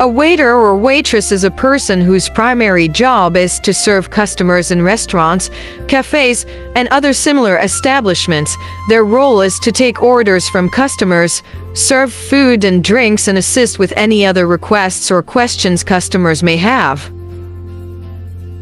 A waiter or waitress is a person whose primary job is to serve customers in restaurants, cafes, and other similar establishments. Their role is to take orders from customers, serve food and drinks, and assist with any other requests or questions customers may have.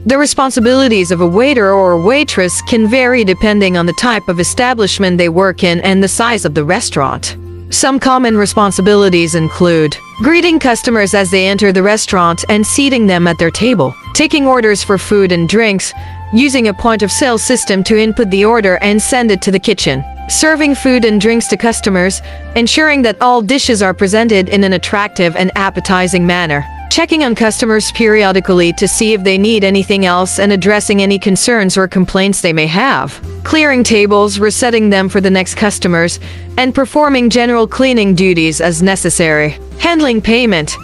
The responsibilities of a waiter or waitress can vary depending on the type of establishment they work in and the size of the restaurant. Some common responsibilities include greeting customers as they enter the restaurant and seating them at their table, taking orders for food and drinks, using a point-of-sale system to input the order and send it to the kitchen, serving food and drinks to customers, ensuring that all dishes are presented in an attractive and appetizing manner, checking on customers periodically to see if they need anything else and addressing any concerns or complaints they may have, clearing tables, resetting them for the next customers, and performing general cleaning duties as necessary, handling payment,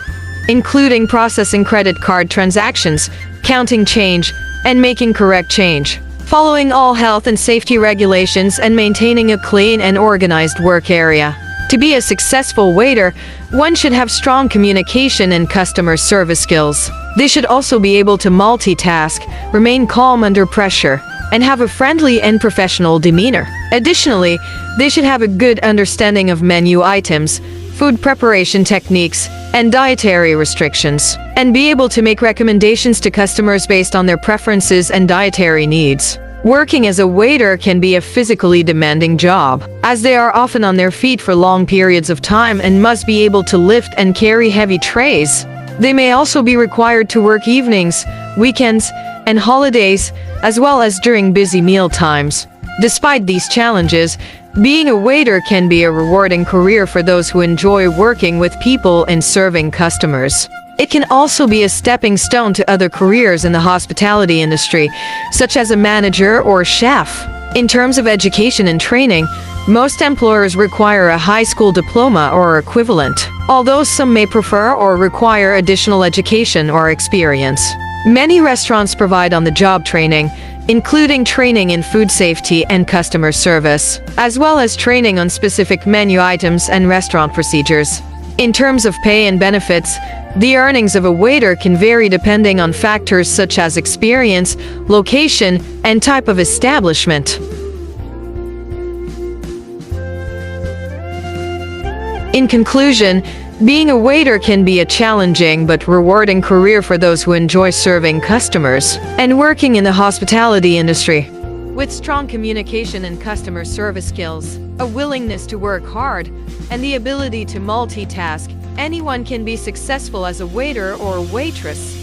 including processing credit card transactions, counting change, and making correct change, following all health and safety regulations, and maintaining a clean and organized work area. To be a successful waiter, one should have strong communication and customer service skills. They should also be able to multitask, remain calm under pressure, and have a friendly and professional demeanor. Additionally, they should have a good understanding of menu items, food preparation techniques, and dietary restrictions, and be able to make recommendations to customers based on their preferences and dietary needs. Working as a waiter can be a physically demanding job, as they are often on their feet for long periods of time and must be able to lift and carry heavy trays. They may also be required to work evenings, weekends, and holidays, as well as during busy meal times. Despite these challenges, being a waiter can be a rewarding career for those who enjoy working with people and serving customers. It can also be a stepping stone to other careers in the hospitality industry, such as a manager or chef. In terms of education and training, most employers require a high school diploma or equivalent, although some may prefer or require additional education or experience. Many restaurants provide on-the-job training, including training in food safety and customer service, as well as training on specific menu items and restaurant procedures. In terms of pay and benefits, the earnings of a waiter can vary depending on factors such as experience, location, and type of establishment. In conclusion, being a waiter can be a challenging but rewarding career for those who enjoy serving customers and working in the hospitality industry. With strong communication and customer service skills, a willingness to work hard, and the ability to multitask, anyone can be successful as a waiter or waitress.